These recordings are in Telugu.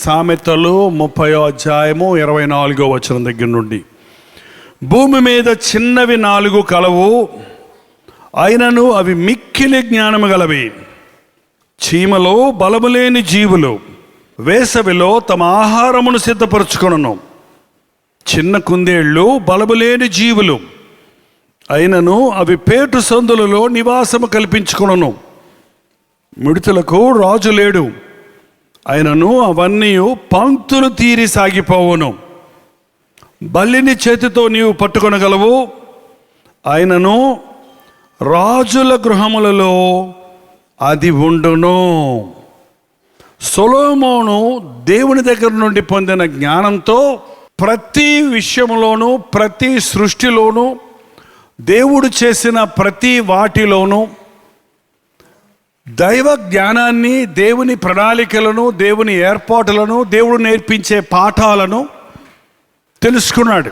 సామెతలు 30వ అధ్యాయము 24వ వచనం దగ్గర నుండి. భూమి మీద చిన్నవి 4 కలవు, అయినను అవి మిక్కిలి జ్ఞానము గలవి. చీమలో బలము లేని జీవులు వేసవిలో తమ ఆహారమును సిద్ధపరచుకొనును. చిన్న కుందేళ్ళు బలము లేని జీవులు, అయినను అవి పేటు సందులలో నివాసము కల్పించుకొనును. మిడతలకు రాజు లేడు, అయినను అవన్నీ పంక్తులు తీరి సాగిపోవును. బల్లిని చేతితో నీవు పట్టుకొనగలవు, అయినను రాజుల గృహములలో అది ఉండును. సొలొమోను దేవుని దగ్గర నుండి పొందిన జ్ఞానంతో ప్రతి విషయంలోనూ, ప్రతి సృష్టిలోనూ, దేవుడు చేసిన ప్రతి వాటిలోనూ దైవ జ్ఞానాన్ని, దేవుని ప్రణాళికలను, దేవుని ఏర్పాటులను, దేవుడు నేర్పించే పాఠాలను తెలుసుకున్నాడు.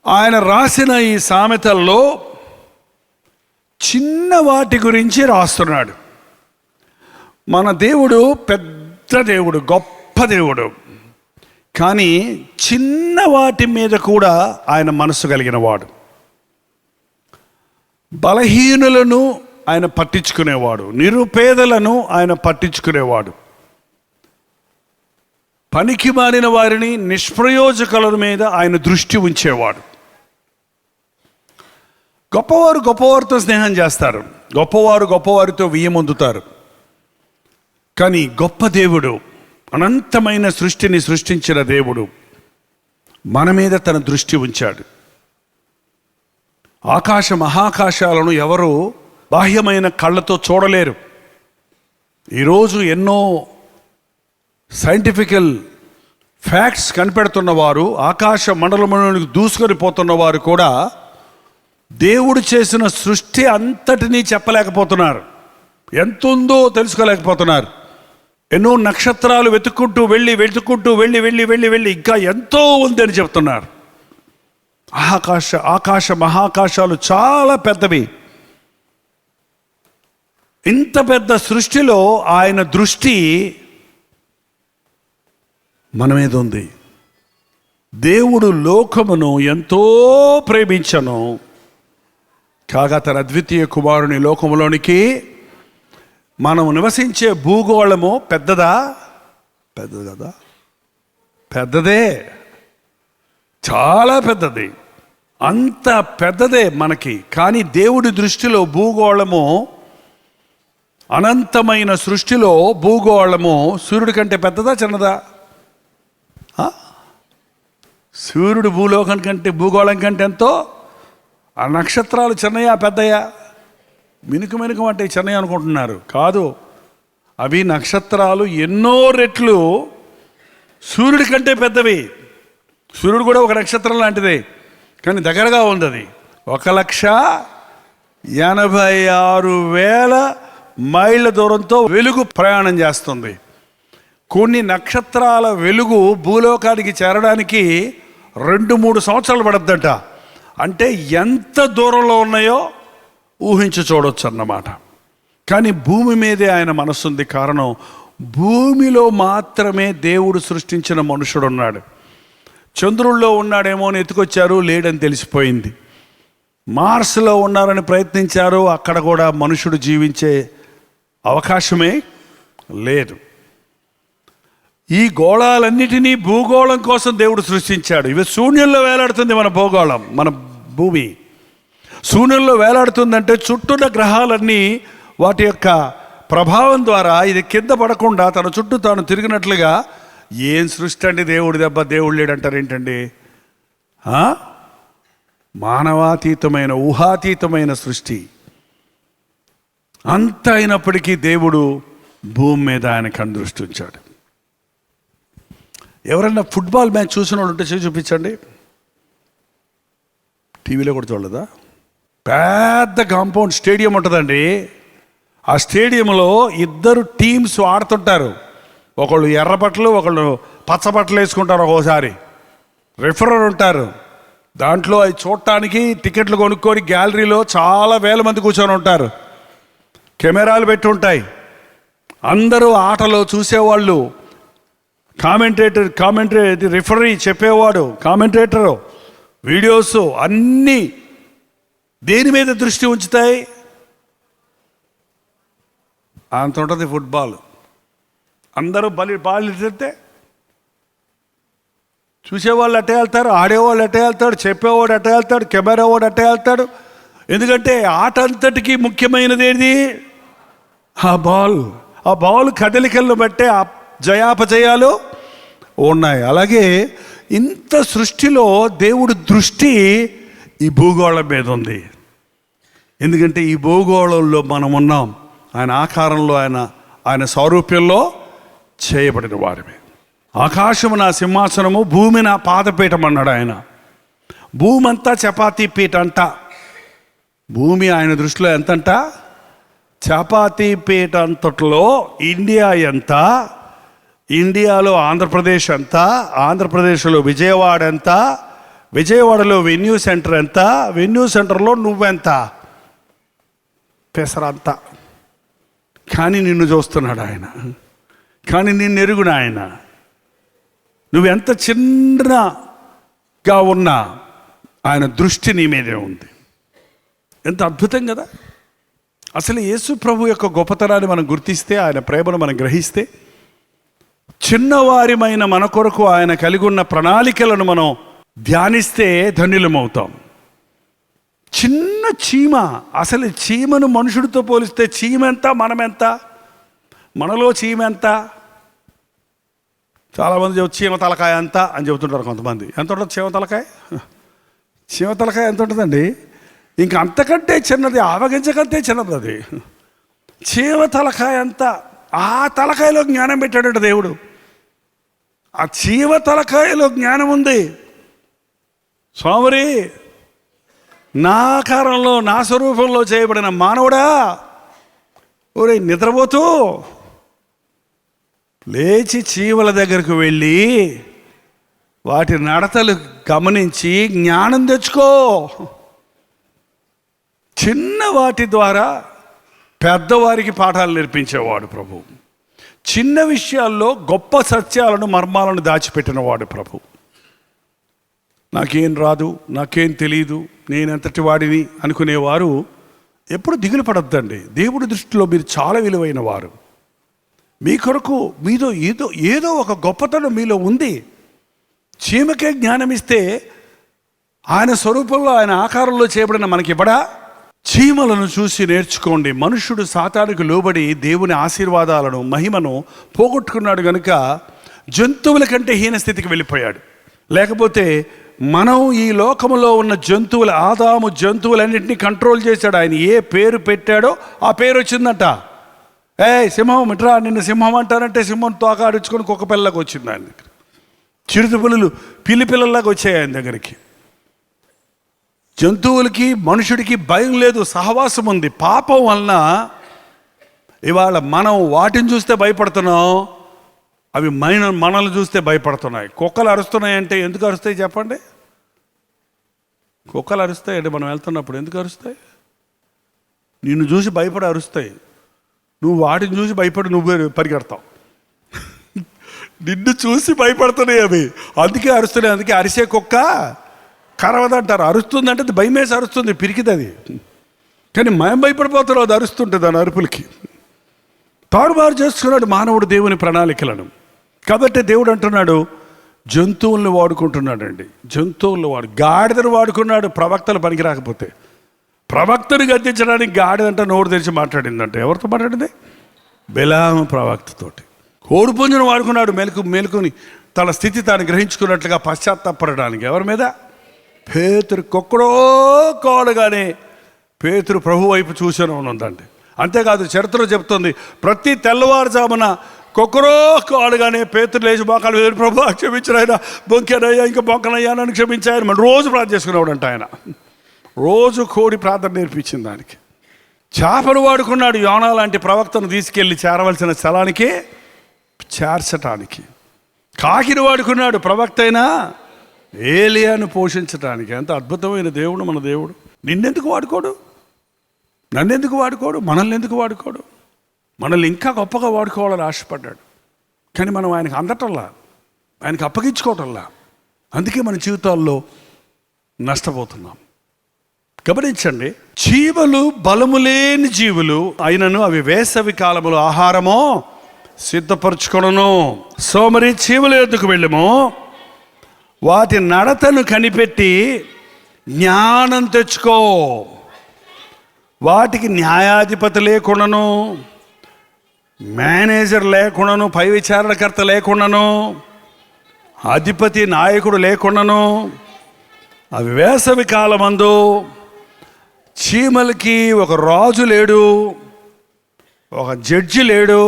ఆయన రాసిన ఈ సామెతల్లో చిన్న వాటి గురించి రాస్తున్నాడు. మన దేవుడు పెద్ద దేవుడు, గొప్ప దేవుడు, కానీ చిన్న వాటి మీద కూడా ఆయన మనసు కలిగిన వాడు. బలహీనులను ఆయన పట్టించుకునేవాడు, నిరుపేదలను ఆయన పట్టించుకునేవాడు, పనికి మారిన వారిని, నిష్ప్రయోజకుల మీద ఆయన దృష్టి ఉంచేవాడు. గొప్పవారు గొప్పవారితో స్నేహం చేస్తారు, గొప్పవారు గొప్పవారితో వియ్యమొందుతారు. కానీ గొప్ప దేవుడు, అనంతమైన సృష్టిని సృష్టించిన దేవుడు మన మీద తన దృష్టి ఉంచాడు. ఆకాశ మహాకాశాలను ఎవరు బాహ్యమైన కళ్ళతో చూడలేరు. ఈరోజు ఎన్నో సైంటిఫికల్ ఫ్యాక్ట్స్ కనిపెడుతున్నవారు, ఆకాశ మండలంలోనికి దూసుకొని పోతున్నవారు కూడా దేవుడు చేసిన సృష్టి అంతటినీ చెప్పలేకపోతున్నారు, ఎంత ఉందో తెలుసుకోలేకపోతున్నారు. ఎన్నో నక్షత్రాలు వెతుక్కుంటూ వెళ్ళి ఇంకా ఎంతో ఉందని చెప్తున్నారు. ఆకాశ మహాకాశాలు చాలా పెద్దవి. ఇంత పెద్ద సృష్టిలో ఆయన దృష్టి మన మీద ఉంది. దేవుడు లోకమును ఎంతో ప్రేమించను, కాగా తన అద్వితీయ కుమారుని లోకములోనికి, మనం నివసించే భూగోళము పెద్దది కదా, పెద్దదే, చాలా పెద్దది, అంత పెద్దదే మనకి. కానీ దేవుడి దృష్టిలో భూగోళము, అనంతమైన సృష్టిలో భూగోళము సూర్యుడి కంటే పెద్దదా చిన్నదా? సూర్యుడు భూలోకం కంటే, భూగోళం కంటే ఎంతో. ఆ నక్షత్రాలు చిన్నయా పెద్దయా? మినుకు అంటే చిన్నయ్య అనుకుంటున్నారు, కాదు. అవి నక్షత్రాలు ఎన్నో రెట్లు సూర్యుడి కంటే పెద్దవి. సూర్యుడు కూడా ఒక నక్షత్రం లాంటిదే, కానీ దగ్గరగా ఉంది. అది 1,86,000 మైళ్ళ దూరంతో వెలుగు ప్రయాణం చేస్తుంది. కొన్ని నక్షత్రాల వెలుగు భూలోకానికి చేరడానికి 2-3 సంవత్సరాలు పడుతుందట. అంటే ఎంత దూరంలో ఉన్నాయో ఊహించి చూడవచ్చు అన్నమాట. కానీ భూమి మీదే ఆయన మనస్సుంది. కారణం, భూమిలో మాత్రమే దేవుడు సృష్టించిన మనుషుడు ఉన్నాడు. చంద్రుల్లో ఉన్నాడేమో అని ఎత్తుకొచ్చారు, లేడని తెలిసిపోయింది. మార్స్లో ఉన్నారని ప్రయత్నించారు, అక్కడ కూడా మనుషుడు జీవించే అవకాశమే లేదు. ఈ గోళాలన్నిటినీ భూగోళం కోసం దేవుడు సృష్టించాడు. ఇవి శూన్యంలో వేలాడుతుంది మన భూగోళం, మన భూమి శూన్యంలో వేలాడుతుందంటే చుట్టూన్న గ్రహాలన్నీ వాటి యొక్క ప్రభావం ద్వారా ఇది కింద పడకుండా తన చుట్టూ తాను తిరిగినట్లుగా. ఏం సృష్టి అండి దేవుడి దెబ్బ, దేవుడు లేడంటారు ఏంటండి? మానవాతీతమైన, ఊహాతీతమైన సృష్టి. అంత అయినప్పటికీ దేవుడు భూమి మీద ఆయన కనుదృష్టి ఉంచాడు. ఎవరన్నా ఫుట్బాల్ మ్యాచ్ చూసిన వాళ్ళు ఉంటే చేసి చూపించండి. టీవీలో కూడా చూడలేదా? పెద్ద కాంపౌండ్ స్టేడియం ఉంటుందండి. ఆ స్టేడియంలో 2 టీమ్స్ ఆడుతుంటారు. ఒకళ్ళు ఎర్ర బట్టలు, ఒకళ్ళు పచ్చ బట్టలు వేసుకుంటారు. ఒక్కోసారి రిఫరర్ ఉంటారు. దాంట్లో అవి చూడటానికి టికెట్లు కొనుక్కొని గ్యాలరీలో చాలా వేల మంది కూర్చొని ఉంటారు. కెమెరాలు పెట్టి ఉంటాయి. అందరూ ఆటలో చూసేవాళ్ళు, కామెంటరీ రిఫరీ చెప్పేవాడు, కామెంటేటరు, వీడియోస్ అన్నీ దేని మీద దృష్టి ఉంచుతాయి? అంత ఉంటుంది ఫుట్బాల్. అందరూ బాల్ ఇస్తే చూసేవాళ్ళు అట్టే వెళ్తారు, ఆడేవాళ్ళు అట్టే వెళ్తాడు, చెప్పేవాడు అట్టే వెళ్తాడు, కెమెరా వాడు అట్టే వెళ్తాడు. ఎందుకంటే ఆట అంతటికీ ముఖ్యమైనది ఏంటి? ఆ బాల్ కదలికలను బట్టే ఆ జయాపజయాలు ఉన్నాయి. అలాగే ఇంత సృష్టిలో దేవుడి దృష్టి ఈ భూగోళం మీద ఉంది. ఎందుకంటే ఈ భూగోళంలో మనం ఉన్నాం. ఆయన ఆకారంలో, ఆయన సారూప్యంలో చేయబడిన వారిమే. ఆకాశము నా సింహాసనము, భూమి నా పాదపీఠం అన్నాడు ఆయన. భూమి అంతా చపాతీ పీఠ అంట. భూమి ఆయన దృష్టిలో ఎంతంట? చపాతీ పీఠ అంతట్లో ఇండియా ఎంత, ఇండియాలో ఆంధ్రప్రదేశ్ ఎంత, ఆంధ్రప్రదేశ్లో విజయవాడ ఎంత, విజయవాడలో వెన్యూ సెంటర్ ఎంత, వెన్యూ సెంటర్లో నువ్వెంత, పెసరంత. కానీ నిన్ను చూస్తున్నాడు ఆయన, కానీ నిన్ను ఎరుగున ఆయన. నువ్వెంత చిన్నగా ఉన్నా ఆయన దృష్టి నీ మీదే ఉంది. ఎంత అద్భుతం కదా! అసలు యేసు ప్రభు యొక్క గొప్పతనాన్ని మనం గుర్తిస్తే, ఆయన ప్రేమను మనం గ్రహిస్తే, చిన్నవారిమైన మన కొరకు ఆయన కలిగి ఉన్న ప్రణాళికలను మనం ధ్యానిస్తే ధన్యులమవుతాం. చిన్న చీమ, అసలు చీమను మనుషుడితో పోలిస్తే చీమ ఎంత, మనమెంత? మనలో చీమ ఎంత? చాలామంది చీమ తలకాయ ఎంత అని చెబుతుంటారు కొంతమంది. ఎంత ఉంటుంది చీమ తలకాయ? చీమ తలకాయ ఎంత ఉంటుందండి? ఇంక అంతకంటే చిన్నది, ఆవగించకంటే చిన్నది అది. చీమ తలకాయ ఎంత? ఆ తలకాయలో జ్ఞానం పెట్టాడట దేవుడు. ఆ చీమ తలకాయలో జ్ఞానం ఉంది. స్వామి, నా ఆకారంలో, నా స్వరూపంలో చేయబడిన మానవుడా, ఒరే నిద్రపోతూ లేచి చీమల దగ్గరకు వెళ్ళి వాటి నడతలు గమనించి జ్ఞానం తెచ్చుకో. చిన్న వాటి ద్వారా పెద్దవారికి పాఠాలు నేర్పించేవాడు ప్రభు. చిన్న విషయాల్లో గొప్ప సత్యాలను, మర్మాలను దాచిపెట్టినవాడు ప్రభు. నాకేం రాదు, నాకేం తెలియదు, నేనెంతటి వాడిని అనుకునేవారు ఎప్పుడు దిగులు పడద్దండి. దేవుడి దృష్టిలో మీరు చాలా విలువైన వారు. మీ కొరకు మీతో ఏదో ఒక గొప్పతనం మీలో ఉంది. చీమకే జ్ఞానం ఇస్తే ఆయన స్వరూపంలో, ఆయన ఆకారంలో చేయబడిన మనకి ఇవ్వడా? చీమలను చూసి నేర్చుకోండి. మనుష్యుడు సాతానుకు లోబడి దేవుని ఆశీర్వాదాలను, మహిమను పోగొట్టుకున్నాడు కనుక జంతువుల కంటే హీన స్థితికి వెళ్ళిపోయాడు. లేకపోతే మనం ఈ లోకంలో ఉన్న జంతువుల, ఆదాము జంతువులన్నింటినీ కంట్రోల్ చేశాడు. ఆయన ఏ పేరు పెట్టాడో ఆ పేరు వచ్చిందట. సింహం ఇట్రా, నిన్ను సింహం అంటారంటే సింహం తోక ఆడించుకొని కుక్క పిల్లలకు వచ్చింది ఆయన దగ్గర. చిరుతపులులు పిల్లి పిల్లల్లాగా వచ్చాయి ఆయన దగ్గరికి. జంతువులకి, మనుషుడికి భయం లేదు, సహవాసం ఉంది. పాపం వలన ఇవాళ మనం వాటిని చూస్తే భయపడుతున్నాం, అవి మనల్ని చూస్తే భయపడుతున్నాయి. కుక్కలు అరుస్తున్నాయి అంటే ఎందుకు అరుస్తాయి చెప్పండి? కుక్కలు అరుస్తాయి అంటే మనం వెళ్తున్నప్పుడు ఎందుకు అరుస్తాయి? నిన్ను చూసి భయపడి అరుస్తాయి. నువ్వు వాటిని చూసి భయపడి నువ్వే పరిగెడతావు. నిన్ను చూసి భయపడుతున్నాయి అవి, అందుకే అరుస్తున్నాయి. అందుకే అరిసే కుక్క కరవదంటారు. అరుస్తుందంటే అది భయమేసి అరుస్తుంది, పిరికిది అది. కానీ మేము భయపడిపోతున్నాం అది అరుస్తుంటుంది. దాని అరుపులకి తారుమారు చేస్తున్నాడు మానవుడు దేవుని ప్రణాళికలను. కాబట్టి దేవుడు అంటున్నాడు, జంతువులను వాడుకుంటున్నాడండి. జంతువులను గాడిదను వాడుకున్నాడు ప్రవక్తలు పనికి రాకపోతే. ప్రవక్తను గద్దించడానికి గాడిదంట నోరు తెరిచి మాట్లాడిందంటే ఎవరితో మాట్లాడింది? బెలాము ప్రవక్తతోటి. కోడిపుంజును వాడుకున్నాడు మేలుకొని తన స్థితి తాను గ్రహించుకున్నట్లుగా పశ్చాత్తాపడడానికి. ఎవరి మీద? పేతురు. కొక్కడో కోడగానే పేతురు ప్రభు వైపు చూసాను ఉందండి. అంతేకాదు, చరిత్ర చెప్తుంది, ప్రతి తెల్లవారుజామున కొక్కరో కాడుగానే పేతురు లేచి మోకాలు వేసి ప్రభు క్షమించిన ఆయన, బొంకెనయ్యా ఇంకా బొంకనయ్యా నన్ను క్షమించాయని మనం రోజు ప్రార్థన చేసుకునేవాడంట ఆయన. రోజు కోడి ప్రార్థన నేర్పించింది దానికి. చేపను వాడుకున్నాడు యోనా లాంటి ప్రవక్తను తీసుకెళ్ళి చేరవలసిన స్థలానికి చేర్చటానికి. కాకిని వాడుకున్నాడు ప్రవక్త అయినా ఏలియాను పోషించటానికి. ఎంత అద్భుతమైన దేవుడు మన దేవుడు. నిన్నెందుకు వాడుకోడు? నన్నెందుకు వాడుకోడు? మనల్ని ఎందుకు వాడుకోడు? మనల్ని ఇంకా గొప్పగా వాడుకోవాలని ఆశపడ్డాడు. కానీ మనం ఆయనకు అందటంలా, ఆయనకు అప్పగించుకోవటంలా. అందుకే మన జీవితాల్లో నష్టపోతున్నాం. గమనించండి, చీమలు బలము లేని జీవులు అయినను అవి వేసవి కాలములో ఆహారమో సిద్ధపరచుకొనును. సోమరి చీమల యొద్దకు వెళ్ళము, వాటి నడతను కనిపెట్టి జ్ఞానం తెచ్చుకో. వాటికి న్యాయాధిపతి లేకుండాను, మేనేజర్ లేకుండాను, పై విచారణకర్త లేకుండాను, అధిపతి నాయకుడు లేకుండాను, అవి వేసవి కాలమందు చీమలకి ఒక రాజు లేడు, ఒక జడ్జి లేడు,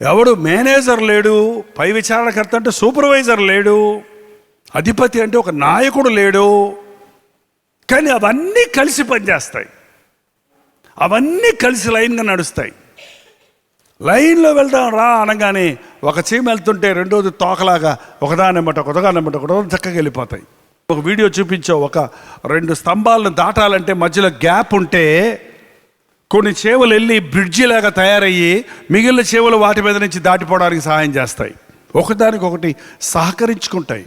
ఎవడు మేనేజర్ లేడు, పై విచారణకర్త అంటే సూపర్వైజర్ లేడు, అధిపతి అంటే ఒక నాయకుడు లేడు. కానీ అవన్నీ కలిసి పనిచేస్తాయి, అవన్నీ కలిసి లైన్గా నడుస్తాయి. లైన్లో వెళ్దాం రా అనగానే ఒక చీమ వెళ్తుంటే రెండోది తోకలాగా ఒకదానెమ్మట ఒకదాని చక్కగా వెళ్ళిపోతాయి. ఒక వీడియో చూపించావు, ఒక 2 స్తంభాలను దాటాలంటే మధ్యలో గ్యాప్ ఉంటే కొన్ని చేవలు వెళ్ళి బ్రిడ్జిలాగా తయారయ్యి మిగిలిన చేవలు వాటి మీద నుంచి దాటిపోవడానికి సహాయం చేస్తాయి. ఒకదానికొకటి సహకరించుకుంటాయి,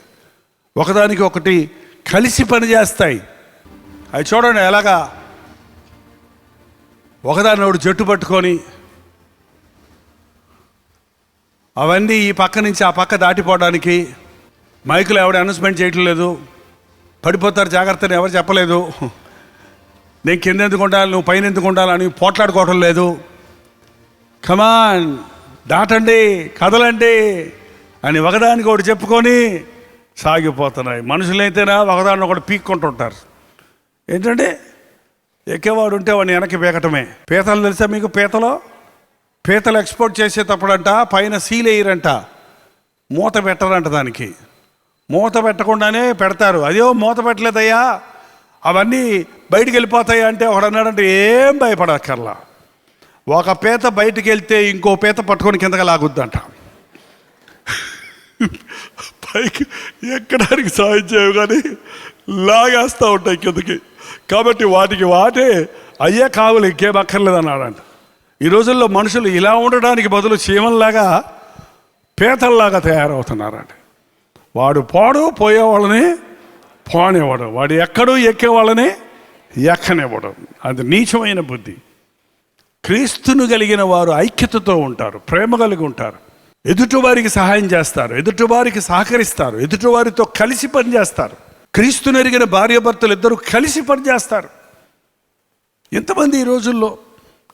ఒకదానికొకటి కలిసి పనిచేస్తాయి. అవి చూడండి ఎలాగా ఒకదాని జట్టు పట్టుకొని అవన్నీ ఈ పక్క నుంచి ఆ పక్క దాటిపోవడానికి. మైకులు ఎవరు అనౌన్స్మెంట్ చేయటం లేదు, పడిపోతారు జాగ్రత్తని ఎవరు చెప్పలేదు. నేను కింద ఎందుకు ఉండాలి, నువ్వు పైన ఎందుకు ఉండాలని పోట్లాడుకోవటం లేదు. కమాన్ దాటండి, కదలండి అని ఒకదానికి ఒకటి చెప్పుకొని సాగిపోతున్నాయి. మనుషులైతేనా ఒకదాన్ని ఒకటి పీక్కుంటుంటారు. ఏంటంటే ఎక్కేవాడు ఉంటే వాడిని వెనక్కి పీకటమే. పీతలు తెలుసా మీకు? పీతలు ఎక్స్పోర్ట్ చేసేటప్పుడంట పైన సీల్ వేయరంట, మూత పెట్టరంట. దానికి మూత పెట్టకుండానే పెడతారు. అదే మూత పెట్టలేదయ్యా అవన్నీ బయటికి వెళ్ళిపోతాయి అంటే ఒకడు అన్నాడంటే ఏం భయపడక్కర్లా. ఒక పీత బయటికి వెళ్తే ఇంకో పీత పట్టుకొని కిందకి లాగుద్దంట. పైకి ఎక్కడానికి సాయం చేయవు కానీ లాగేస్తూ ఉంటాయి కిందకి. కాబట్టి వాటికి వాటే అయ్యే కావులు ఇంకేం అక్కర్లేదు అన్నాడంట. ఈ రోజుల్లో మనుషులు ఇలా ఉండడానికి బదులు చీమల్లాగా పీతల్లాగా తయారవుతున్నారంట. వాడు పోయేవాళ్ళని పోనివ్వడం, వాడు ఎక్కడూ ఎక్కేవాళ్ళని ఎక్కనివ్వడం. అది నీచమైన బుద్ధి. క్రీస్తును కలిగిన వారు ఐక్యతతో ఉంటారు, ప్రేమ కలిగి ఉంటారు, ఎదుటివారికి సహాయం చేస్తారు, ఎదుటివారికి సహకరిస్తారు, ఎదుటివారితో కలిసి పనిచేస్తారు. క్రీస్తును ఎరిగిన భార్యాభర్తలు ఇద్దరు కలిసి పనిచేస్తారు. ఎంతమంది ఈ రోజుల్లో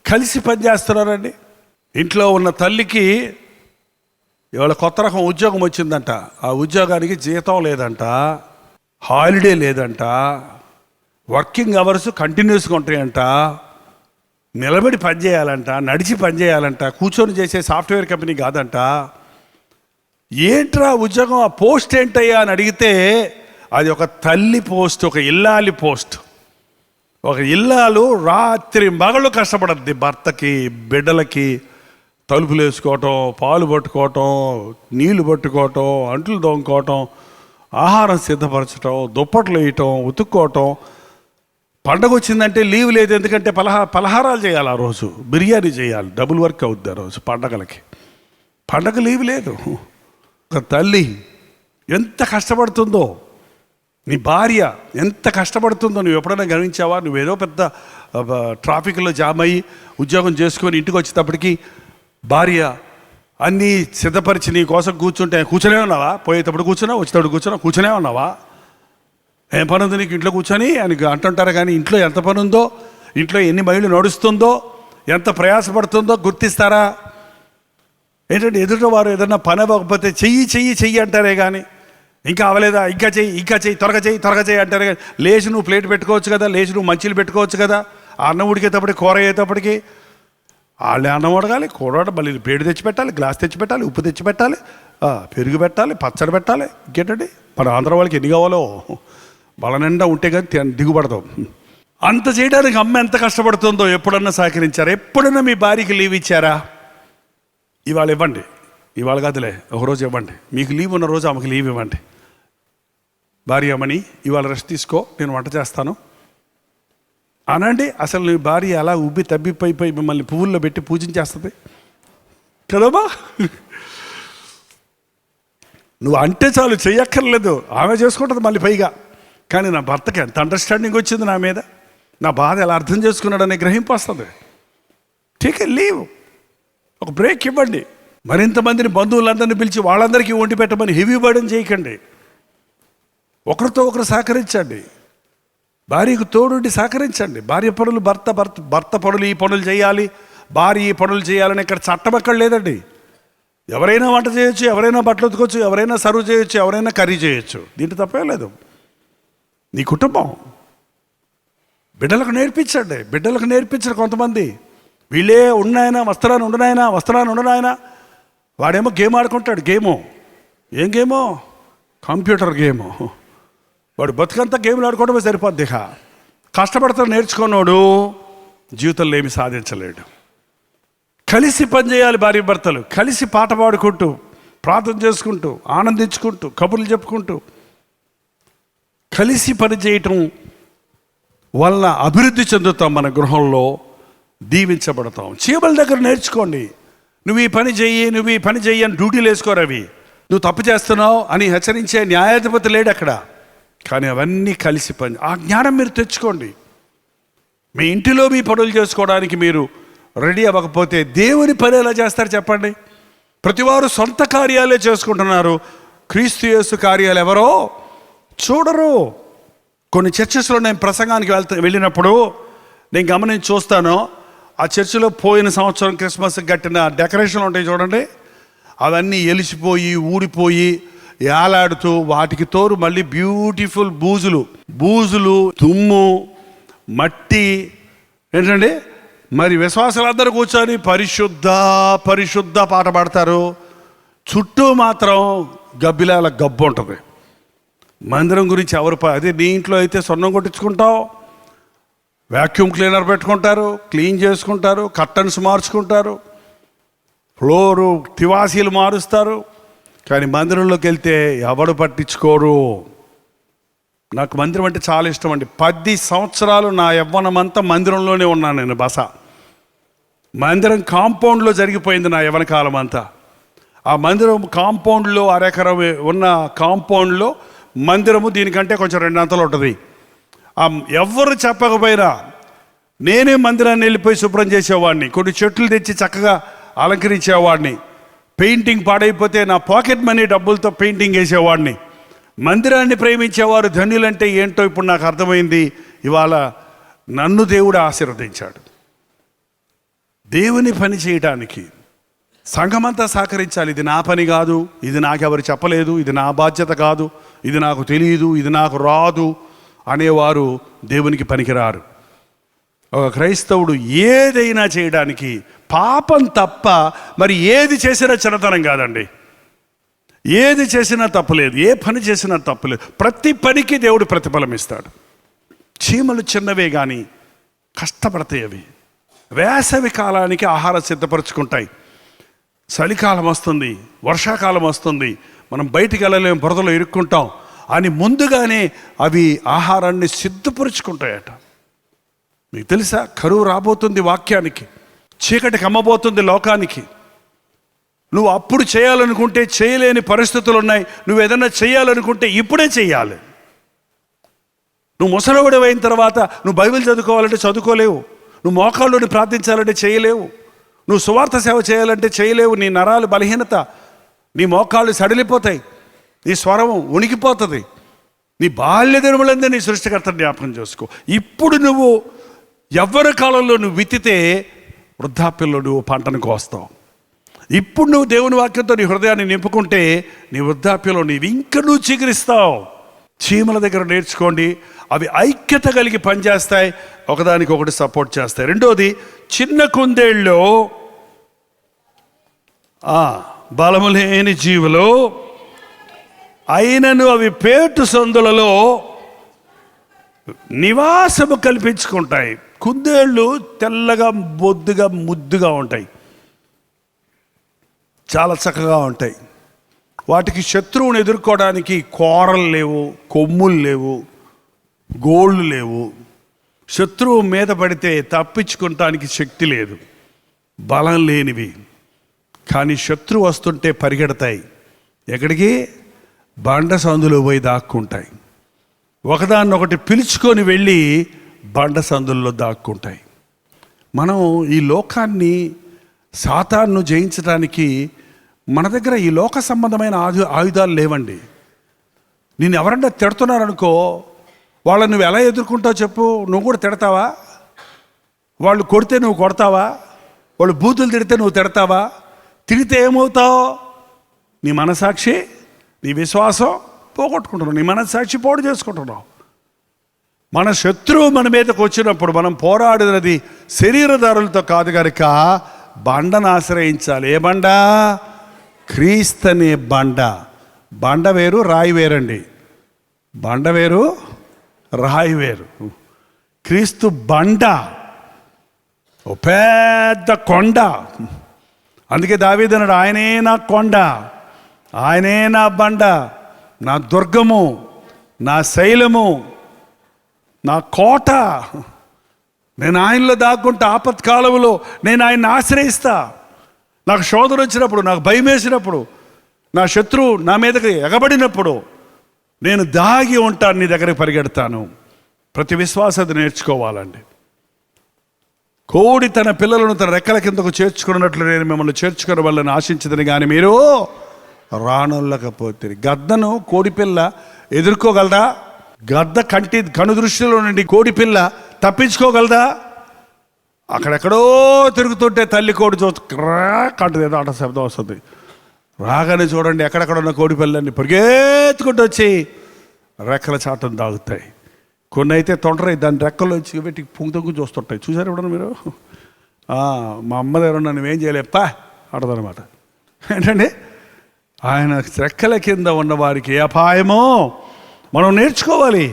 కలిసి పనిచేస్తున్నారండి? ఇంట్లో ఉన్న తల్లికి ఇవాళ కొత్త రకం ఉద్యోగం వచ్చిందంట. ఆ ఉద్యోగానికి జీతం లేదంట, హాలిడే లేదంట, వర్కింగ్ అవర్స్ కంటిన్యూస్గా ఉంటాయంట, నిలబడి పనిచేయాలంట, నడిచి పనిచేయాలంట, కూర్చొని చేసే సాఫ్ట్వేర్ కంపెనీ కాదంట. ఏంట్రా ఉద్యోగం, ఆ పోస్ట్ ఏంటయ్యా అని అడిగితే అది ఒక తల్లి పోస్ట్, ఒక ఇల్లాలి పోస్ట్. ఒక ఇల్లాలు రాత్రి మగళ్ళు కష్టపడద్ది భర్తకి, బిడ్డలకి తలుపులు వేసుకోవటం, పాలు పట్టుకోవటం, నీళ్లు పట్టుకోవటం, అంట్లు దొంగకోవటం, ఆహారం సిద్ధపరచటం, దుప్పట్లు వేయటం, ఉతుక్కోవటం. పండగ వచ్చిందంటే లీవ్ లేదు, ఎందుకంటే పలహారాలు చేయాలి, ఆ రోజు బిర్యానీ చేయాలి, డబుల్ వర్క్ అవుద్ది ఆ రోజు పండగలకి. పండగ లీవ్ లేదు. ఒక తల్లి ఎంత కష్టపడుతుందో, నీ భార్య ఎంత కష్టపడుతుందో నువ్వు ఎప్పుడైనా గమనించావా? నువ్వేదో పెద్ద ట్రాఫిక్లో జామ్ అయ్యి ఉద్యోగం చేసుకొని ఇంటికి వచ్చేటప్పటికి భార్య అన్నీ సిద్ధపరిచి నీ కోసం కూర్చునే ఉన్నావా? పోయేటప్పుడు కూర్చున్నావు, వచ్చేటప్పుడు కూర్చునే ఉన్నావా? ఏం పని ఉంది నీకు ఇంట్లో కూర్చొని అని అంటుంటారు. కానీ ఇంట్లో ఎంత పని ఉందో, ఇంట్లో ఎన్ని మైళ్ళు నడుస్తుందో, ఎంత ప్రయాసపడుతుందో గుర్తిస్తారా? ఏంటంటే ఎదుట వారు ఏదన్నా పని అవ్వకపోతే చెయ్యి అంటారే కానీ ఇంకా అవ్వలేదా, ఇంకా చెయ్యి త్వరగా చెయ్యి అంటారే కానీ లేచి నువ్వు ప్లేట్ పెట్టుకోవచ్చు కదా, లేచి నువ్వు మంచిలు పెట్టుకోవచ్చు కదా. ఆ అన్నం ఉడికేటప్పటికి, కూర అయ్యేటప్పటికి వాళ్ళే అన్నం ఉడగాలి, కూర మళ్ళీ ప్లేట్ తెచ్చిపెట్టాలి, గ్లాస్ తెచ్చిపెట్టాలి, ఉప్పు తెచ్చిపెట్టాలి, పెరుగు పెట్టాలి, పచ్చడి పెట్టాలి. ఇంకేంటండి మన ఆంధ్ర వాళ్ళకి ఎన్ని కావాలో బల నిండా ఉంటే కానీ దిగుపడతాం. అంత చేయడానికి అమ్మ ఎంత కష్టపడుతుందో ఎప్పుడన్నా సహకరించారా? ఎప్పుడన్నా మీ భార్యకి లీవ్ ఇచ్చారా? ఇవాళ ఇవ్వండి, ఇవాళ కాదులే ఒకరోజు ఇవ్వండి. మీకు లీవ్ ఉన్న రోజు ఆమెకు లీవ్ ఇవ్వండి. భార్య అమ్మని ఇవాళ రెస్ట్ తీసుకో, నేను వంట చేస్తాను, అనండి. అసలు నీ భార్య అలా ఉబ్బి తబ్బిపోయిపోయి మిమ్మల్ని పువ్వుల్లో పెట్టి పూజించేస్తుంది కదమ్మా. నువ్వు అంటే చాలు, చెయ్యక్కర్లేదు, ఆమె చేసుకుంటుంది మళ్ళీ పైగా. కానీ నా భర్తకి ఎంత అండర్స్టాండింగ్ వచ్చింది నా మీద, నా బాధ ఎలా అర్థం చేసుకున్నాడనే గ్రహింపు వస్తుంది. టేక్ ఎ లీవ్, ఒక బ్రేక్ ఇవ్వండి. మరింతమందిని బంధువులందరినీ పిలిచి వాళ్ళందరికీ వండి పెట్టమని హెవీ బర్డెన్ చేయకండి. ఒకరితో ఒకరు సహకరించండి, భార్యకు తోడుండి సహకరించండి. భార్య పనులు భర్త పనులు, ఈ పనులు చేయాలి, భార్య ఈ పనులు చేయాలని ఇక్కడ చట్టం ఎక్కడ లేదండి. ఎవరైనా వంట చేయొచ్చు, ఎవరైనా బట్టలు ఉతుకోవచ్చు, ఎవరైనా సర్వ్ చేయొచ్చు, ఎవరైనా కర్రీ చేయొచ్చు. దీంట్లో తప్పే లేదు. నీ కుటుంబం బిడ్డలకు నేర్పించండి. బిడ్డలకు నేర్పించరు కొంతమంది. వీళ్ళే ఉన్నాయన వస్త్రాన్ని ఉండనాయన. వాడేమో గేమ్ ఆడుకుంటాడు. ఏం గేమో? Computer game. వాడు బతుకంతా గేమ్లు ఆడుకోవడమే సరిపోద్ది. కష్టపడతాడు నేర్చుకున్నాడు, జీవితంలో ఏమి సాధించలేడు. కలిసి పనిచేయాలి భార్య భర్తలు, కలిసి పాట పాడుకుంటూ, ప్రార్థన చేసుకుంటూ, ఆనందించుకుంటూ, కబుర్లు చెప్పుకుంటూ కలిసి పనిచేయటం వలన అభివృద్ధి చెందుతాం. మన గృహంలో దీవించబడతాం. చీమల దగ్గర నేర్చుకోండి. నువ్వు ఈ పని చెయ్యి అని డ్యూటీలు వేసుకోరు. అవి నువ్వు తప్పు చేస్తున్నావు అని హెచ్చరించే న్యాయాధిపతి లేడు అక్కడ. కానీ అవన్నీ కలిసి పని, ఆ జ్ఞానం మీరు తెచ్చుకోండి. మీ ఇంటిలో మీ పనులు చేసుకోవడానికి మీరు రెడీ అవ్వకపోతే దేవుని పని ఎలా చేస్తారు చెప్పండి? ప్రతివారు సొంత కార్యాలే చేసుకుంటున్నారు, క్రీస్తు యేసు కార్యాలు ఎవరో చూడరు. కొన్ని చర్చెస్లో నేను ప్రసంగానికి వెళ్ళినప్పుడు నేను గమనించి చూస్తాను, ఆ చర్చిలో పోయిన సంవత్సరం క్రిస్మస్కి కట్టిన డెకరేషన్లు ఉంటాయి చూడండి, అవన్నీ ఎలిసిపోయి ఊడిపోయి ఏలాడుతూ, వాటికి తోరు మళ్ళీ బ్యూటిఫుల్ బూజులు, దుమ్ము, మట్టి ఏంటండి. మరి విశ్వాసాలందరూ కూర్చొని పరిశుద్ధ పాట పాడతారు, చుట్టూ మాత్రం గబ్బిలాల గబ్బు ఉంటుంది. మందిరం గురించి ఎవరు అదే నీ ఇంట్లో అయితే సొన్నం కొట్టించుకుంటావు, వ్యాక్యూమ్ క్లీనర్ పెట్టుకుంటారు, క్లీన్ చేసుకుంటారు, కర్టన్స్ మార్చుకుంటారు, ఫ్లోరు తివాసీలు మారుస్తారు. కానీ మందిరంలోకి వెళ్తే ఎవడు పట్టించుకోరు. నాకు మందిరం అంటే చాలా ఇష్టం అండి. 10 సంవత్సరాలు నా యవ్వనమంతా మందిరంలోనే ఉన్నాను నేను. మందిరం కాంపౌండ్లో జరిగిపోయింది నా యవ్వన కాలం అంతా. ఆ మందిరం కాంపౌండ్లో అరెకరం ఉన్న కాంపౌండ్లో మందిరము దీనికంటే కొంచెం 2 అంతలు ఉంటుంది. ఎవరు చెప్పకపోయినా నేనే మందిరాన్ని వెళ్ళిపోయి శుభ్రం చేసేవాడిని, కొన్ని చెట్లు తెచ్చి చక్కగా అలంకరించేవాడిని. పెయింటింగ్ పాడైపోతే నా పాకెట్ మనీ డబ్బులతో పెయింటింగ్ వేసేవాడిని. మందిరాన్ని ప్రేమించేవారు ధన్యులంటే ఏంటో ఇప్పుడు నాకు అర్థమైంది. ఇవాళ నన్ను దేవుడు ఆశీర్వదించాడు. దేవుని పని చేయడానికి సంఘమంతా సహకరించాలి. ఇది నా పని కాదు, ఇది నాకెవరు చెప్పలేదు, ఇది నా బాధ్యత కాదు, ఇది నాకు తెలియదు, ఇది నాకు రాదు అనేవారు దేవునికి పనికిరారు. ఒక క్రైస్తవుడు ఏదైనా చేయడానికి పాపం తప్ప మరి ఏది చేసినా చిన్నతనం కాదండి. ఏది చేసినా తప్పులేదు, ఏ పని చేసినా తప్పులేదు. ప్రతి పనికి దేవుడు ప్రతిఫలం ఇస్తాడు. చీమలు చిన్నవే కానీ కష్టపడతాయి. అవి వేసవి కాలానికి ఆహారం సిద్ధపరచుకుంటాయి. చలికాలం వస్తుంది, వర్షాకాలం వస్తుంది, మనం బయటికి వెళ్ళలేము, బురదలో ఇరుక్కుంటాం అని ముందుగానే అవి ఆహారాన్ని సిద్ధపరుచుకుంటాయట. మీకు తెలుసా, కరువు రాబోతుంది వాక్యానికి, చీకటి కమ్మబోతుంది లోకానికి. నువ్వు అప్పుడు చేయాలనుకుంటే చేయలేని పరిస్థితులు ఉన్నాయి. నువ్వు ఏదైనా చేయాలనుకుంటే ఇప్పుడే చేయాలి. నువ్వు ముసలివాడు అయిన తర్వాత నువ్వు బైబిల్ చదువుకోవాలంటే చదువుకోలేవు, నువ్వు మోకాళ్ళుని ప్రార్థించాలంటే చేయలేవు, నువ్వు సువార్త సేవ చేయాలంటే చేయలేవు. నీ నరాలు బలహీనత, నీ మోకాళ్ళు సడిలిపోతాయి, నీ స్వరం ఉనికిపోతుంది. నీ బాల్య దినములందే నీ సృష్టికర్తను జ్ఞాపకం చేసుకో. ఇప్పుడు నువ్వు యవ్వన కాలంలో నువ్వు విత్తితే వృద్ధాప్యంలో నువ్వు పంటను కోస్తావు. ఇప్పుడు నువ్వు దేవుని వాక్యంతో నీ హృదయాన్ని నింపుకుంటే నీ వృద్ధాప్యంలో నువ్వు చిగురిస్తావు. చీమల దగ్గర నేర్చుకోండి, అవి ఐక్యత కలిగి పనిచేస్తాయి, ఒకదానికొకటి సపోర్ట్ చేస్తాయి. రెండోది, చిన్న కుందేళ్ళు బలము లేని జీవులు అయినను అవి పేటు సందులలో నివాసము కల్పించుకుంటాయి. కుందేళ్ళు తెల్లగా బొద్దుగా ముద్దుగా ఉంటాయి, చాలా చక్కగా ఉంటాయి. వాటికి శత్రువుని ఎదుర్కోవడానికి కోరలు లేవు, కొమ్ములు లేవు, గోళ్ళు లేవు. శత్రువు మీద పడితే తప్పించుకోవటానికి శక్తి లేదు, బలం లేనివి. కానీ శత్రువు వస్తుంటే పరిగెడతాయి. ఎక్కడికి? బండ సందులో పోయి దాక్కుంటాయి. ఒకదాన్నొకటి పిలుచుకొని వెళ్ళి బండ సందుల్లో దాక్కుంటాయి. మనం ఈ లోకాన్ని, సాతాను జయించడానికి మన దగ్గర ఈ లోక సంబంధమైన ఆయుధాలు లేవండి. నేను ఎవరన్నా తిడుతున్నారనుకో, వాళ్ళని నువ్వు ఎలా ఎదుర్కొంటావు చెప్పు? నువ్వు కూడా తిడతావా? వాళ్ళు కొడితే నువ్వు కొడతావా? వాళ్ళు బూతులు తిడితే నువ్వు తిడతావా? తిడితే ఏమవుతావు? నీ మనసాక్షి, నీ విశ్వాసం పోగొట్టుకుంటున్నావు, నీ మనసాక్షి పోటు చేసుకుంటున్నావు. మన శత్రువు మన మీదకి వచ్చినప్పుడు మనం పోరాడినది శరీరధారులతో కాదు కనుక బండను ఆశ్రయించాలి. ఏ బండ? క్రీస్తనే బండ. బండ వేరు, రాయి వేరండి. బండ వేరు, రాయి వేరు. క్రీస్తు బండ, ఓ పెద్ద కొండ. అందుకే దావీదు అన్నాడు, ఆయనే నా కొండ, ఆయనే నా బండ, నా దుర్గము, నా శైలము, నా కోట. నేను ఆయనలో దాక్కుంటా. ఆపత్కాలంలో నేను ఆయన్ని ఆశ్రయిస్తా. నాకు శోధన వచ్చినప్పుడు, నాకు భయం వేసినప్పుడు, నా శత్రువు నా మీదకి ఎగబడినప్పుడు నేను దాగి ఉంటాను, నీ దగ్గరికి పరిగెడతాను. ప్రతి విశ్వాసత నేర్చుకోవాలండి. కోడి తన పిల్లలను తన రెక్కల కిందకు చేర్చుకున్నట్లు నేను మిమ్మల్ని చేర్చుకున్న వాళ్ళని ఆశించదని కానీ మీరు రానొల్లకపోతే. గద్దను కోడిపిల్ల ఎదుర్కోగలదా? గద్ద కనుదృష్టిలో నుండి కోడిపిల్ల తప్పించుకోగలదా? అక్కడెక్కడో తిరుగుతుంటే తల్లి కోడి కంటది, ఏదో ఆట శబ్దం వస్తుంది. రాగానే చూడండి, ఎక్కడెక్కడ ఉన్న కోడి పిల్లల్ని పరిగెత్తుకుంటూ వచ్చి రెక్కల చాటను దాగుతాయి. కొన్ని అయితే తొండరై దాని రెక్కల్లోంచి పెట్టి పొంగుతొంగు చూస్తుంటాయి. చూసారు ఇప్పుడు మీరు? మా అమ్మ దగ్గర నువ్వేం చేయలేప్పా ఆడదనమాట. ఏంటండి, ఆయన రెక్కల కింద ఉన్న వారికి ఏ అపాయమో మనం నేర్చుకోవాలి.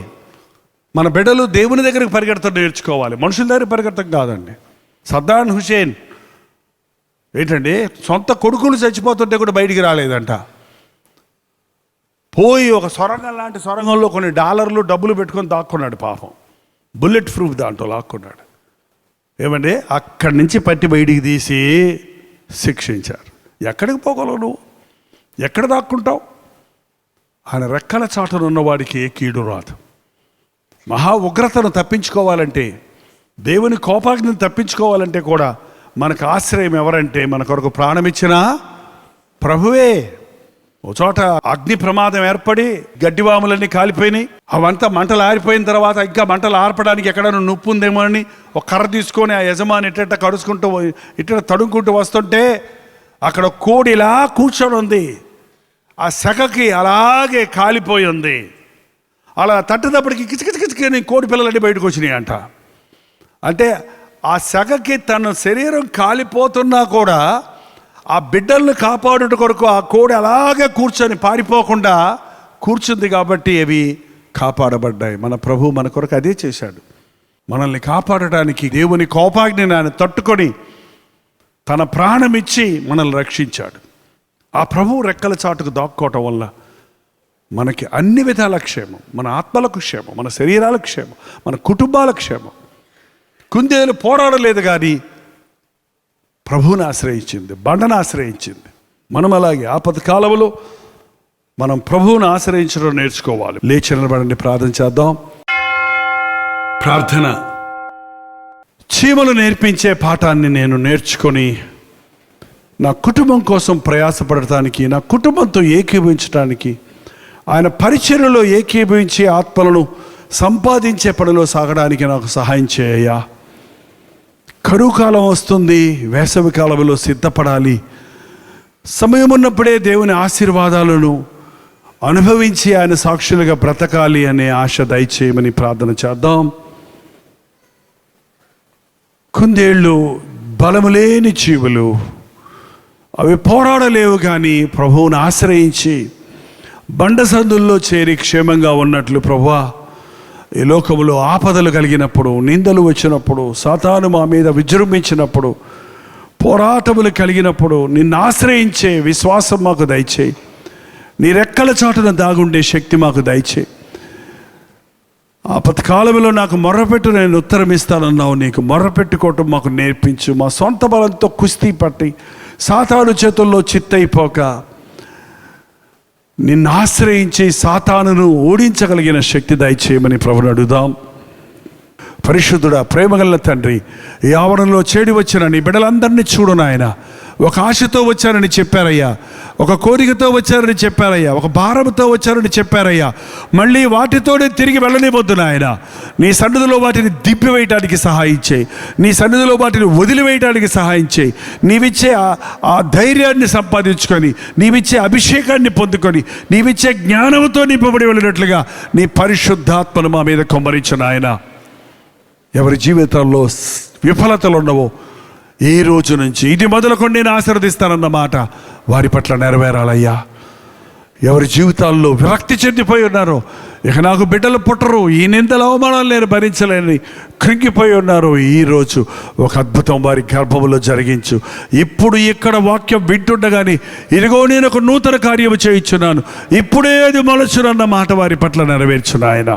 మన బిడ్డలు దేవుని దగ్గరికి పరిగెడతాం నేర్చుకోవాలి, మనుషుల దగ్గర పరిగెడతాం కాదండి. సద్దాం హుసేన్ ఏంటండి, సొంత కొడుకులు చచ్చిపోతుంటే కూడా బయటికి రాలేదంట. పోయి ఒక సొరంగం లాంటి సొరంగంలో కొన్ని డాలర్లు డబ్బులు పెట్టుకొని దాక్కున్నాడు పాపం. బుల్లెట్ ప్రూఫ్ దాంట్లో లాక్కున్నాడు. ఏమండి, అక్కడి నుంచి పట్టి బయటికి తీసి శిక్షించారు. ఎక్కడికి పోగలవు నువ్వు? ఎక్కడ దాక్కుంటావు? ఆయన రెక్కల చాటును ఉన్నవాడికి ఏ కీడు రాదు. మహా ఉగ్రతను తప్పించుకోవాలంటే, దేవుని కోపాగ్నిని తప్పించుకోవాలంటే కూడా మనకు ఆశ్రయం ఎవరంటే, మన కొరకు ప్రాణమిచ్చిన ప్రభువే. ఓ చోట అగ్ని ప్రమాదం ఏర్పడి గడ్డివాములన్నీ కాలిపోయినాయి. అవంతా మంటలు ఆరిపోయిన తర్వాత ఇంకా మంటలు ఆర్పడానికి ఎక్కడైనా నొప్పి ఉందేమో అని ఒక కర్ర తీసుకొని ఆ యజమాని ఇట్ట కడుచుకుంటూ ఇట్ట తడుముకుంటూ వస్తుంటే అక్కడ కోడిలా కూర్చొని ఉంది. ఆ సెగకి అలాగే కాలిపోయి ఉంది. అలా తట్టేటప్పటికి కిచకిచకిచకని కోడి పిల్లలన్నీ బయటకు వచ్చినాయి అంట. అంటే ఆ సెగకి తన శరీరం కాలిపోతున్నా కూడా ఆ బిడ్డల్ని కాపాడుట కొరకు ఆ కోడి అలాగే కూర్చొని పారిపోకుండా కూర్చుంది కాబట్టి అవి కాపాడబడ్డాయి. మన ప్రభు మన కొరకు అదే చేశాడు. మనల్ని కాపాడటానికి దేవుని కోపాగ్నిని ఆయన తట్టుకొని తన ప్రాణం ఇచ్చి మనల్ని రక్షించాడు. ఆ ప్రభువు రెక్కల చాటుకు దాక్కోవటం వల్ల మనకి అన్ని విధాల క్షేమం, మన ఆత్మలకు క్షేమం, మన శరీరాలకు క్షేమం, మన కుటుంబాల క్షేమం. కుందేలు పోరాడలేదు కానీ ప్రభువుని ఆశ్రయించింది, బండను ఆశ్రయించింది. మనం అలాగే ఆపద కాలంలో మనం ప్రభువుని ఆశ్రయించడం నేర్చుకోవాలి. లేచి నిలబడండి, ప్రార్థన చేద్దాం. ప్రార్థన. చీమలు నేర్పించే పాఠాన్ని నేను నేర్చుకొని నా కుటుంబం కోసం ప్రయాసపడటానికి, నా కుటుంబంతో ఏకీభవించడానికి, ఆయన పరిచర్యలో ఏకీభవించే ఆత్మలను సంపాదించే పనిలో సాగడానికి నాకు సహాయం చేయ్యా. కరువు కాలం వస్తుంది, వేసవి కాలంలో సిద్ధపడాలి. సమయం ఉన్నప్పుడే దేవుని ఆశీర్వాదాలను అనుభవించి ఆయన సాక్షులుగా బ్రతకాలి అనే ఆశ దయచేయమని ప్రార్థన చేద్దాం. కుందేళ్ళు బలములేని జీవులు, అవి పోరాడలేవు కానీ ప్రభువుని ఆశ్రయించి బండ సందుల్లో చేరి క్షేమంగా ఉన్నట్లు ప్రభువా, ఈ లోకములో ఆపదలు కలిగినప్పుడు, నిందలు వచ్చినప్పుడు, సాతాను మా మీద విజృంభించినప్పుడు, పోరాటములు కలిగినప్పుడు నిన్ను ఆశ్రయించే విశ్వాసం మాకు దయచేయి. నీ రెక్కల చాటున దాగుండే శక్తి మాకు దయచేయి. ఆపత్కాలంలో నాకు మొర్రపెట్టు, నేను ఉత్తరం ఇస్తానన్నావు. నీకు మొర్రపెట్టుకోవటం మాకు నేర్పించు. మా సొంత బలంతో కుస్తీ పట్టి సాతాను చేతుల్లో చిత్తైపోక నిన్ను ఆశ్రయించి సాతానును ఓడించగలిగిన శక్తి దయచేయమని ప్రభుని అడుగుదాం. పరిశుద్ధుడా, ప్రేమగల తండ్రి, ఈ ఆవరణలో చేడి వచ్చిన నీ బిడ్డలందరినీ చూడు నాయన. ఒక ఆశతో వచ్చారని చెప్పారయ్యా, ఒక కోరికతో వచ్చారని చెప్పారయ్యా, ఒక భారంతో వచ్చారని చెప్పారయ్యా. మళ్ళీ వాటితోనే తిరిగి వెళ్ళనివద్దు నాయన. నీ సన్నిధిలో వాటిని దిప్పివేయటానికి సహాయం చేయి. నీ సన్నిధిలో వాటిని వదిలివేయటానికి సహాయం చేయి. నీవిచ్చే ఆ ధైర్యాన్ని సంపాదించుకొని, నీవిచ్చే అభిషేకాన్ని పొందుకొని, నీవిచ్చే జ్ఞానంతో నింపబడి వెళ్ళినట్లుగా నీ పరిశుద్ధాత్మను మా మీద కుమ్మరించు నాయన. ఎవరి జీవితంలో విఫలతలు ఉన్నవో ఈ రోజు నుంచి ఇది మొదలుకొని నేను ఆశీర్వదిస్తానన్న మాట వారి పట్ల నెరవేరాలయ్యా. ఎవరి జీవితాల్లో విరక్తి చెందిపోయి ఉన్నారో, ఇక నాకు బిడ్డలు పుట్టరు, ఈ నిందల అవమానాలు నేను భరించలేని కృంగిపోయి ఉన్నారు, ఈరోజు ఒక అద్భుతం వారి గర్భంలో జరిగించు. ఇప్పుడు ఇక్కడ వాక్యం వింటుండగానే ఇదిగో నేను ఒక నూతన కార్యము చేయించున్నాను, ఇప్పుడే అది మొలచునన్న మాట వారి పట్ల నెరవేర్చును ఆయన.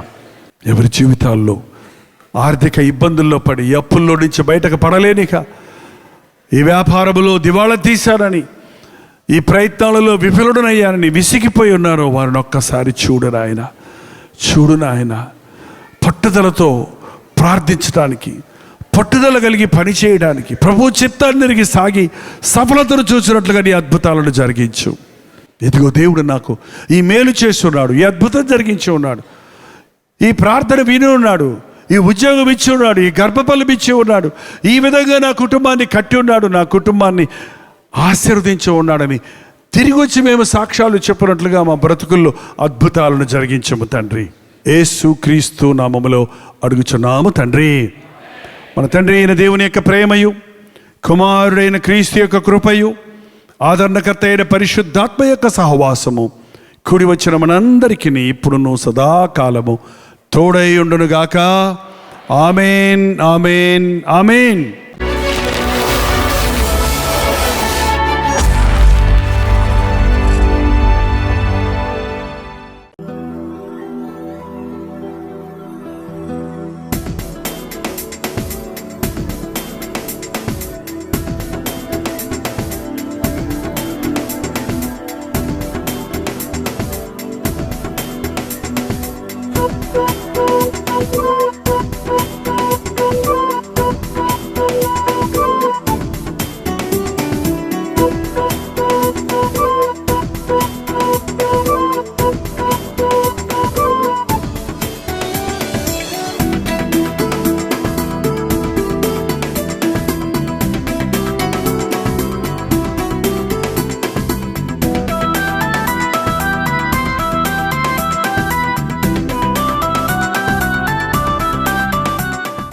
ఎవరి జీవితాల్లో ఆర్థిక ఇబ్బందుల్లో పడి అప్పుల్లో నుంచి బయటకు పడలేనిక, ఈ వ్యాపారంలో దివాళా తీశానని, ఈ ప్రయత్నాలలో విఫలుడనయ్యానని విసిగిపోయి ఉన్నారో వారిని ఒక్కసారి చూడు నాయన. చూడు నాయన. పట్టుదలతో ప్రార్థించడానికి, పట్టుదల కలిగి పనిచేయడానికి, ప్రభు చిత్తాన్ని సాగి సఫలతను చూసినట్లుగా నీ అద్భుతాలను జరిగించు. ఇదిగో దేవుడు నాకు ఈ మేలు చేసి ఉన్నాడు, ఈ అద్భుతం జరిగించి ఉన్నాడు, ఈ ప్రార్థన విని ఉన్నాడు, ఈ ఉద్యోగం ఇచ్చి ఉన్నాడు, ఈ గర్భఫలం ఇచ్చి ఉన్నాడు, ఈ విధంగా నా కుటుంబాన్ని కట్టి ఉన్నాడు, నా కుటుంబాన్ని ఆశీర్వదించి ఉన్నాడని తిరిగి వచ్చి మేము సాక్ష్యాలు చెప్పినట్లుగా మా బ్రతుకుల్లో అద్భుతాలను జరిగించము తండ్రి. యేసు క్రీస్తు నామములో అడుగుచున్నాము తండ్రి. మన తండ్రి అయిన దేవుని యొక్క ప్రేమయు, కుమారుడైన క్రీస్తు యొక్క కృపయు, ఆదరణకర్త అయిన పరిశుద్ధాత్మ యొక్క సహవాసము కూడి వచ్చిన మనందరికీ ఇప్పుడును సదాకాలము తోడై ఉండునుగాక. ఆమేన్, ఆమేన్, ఆమేన్. Thank you.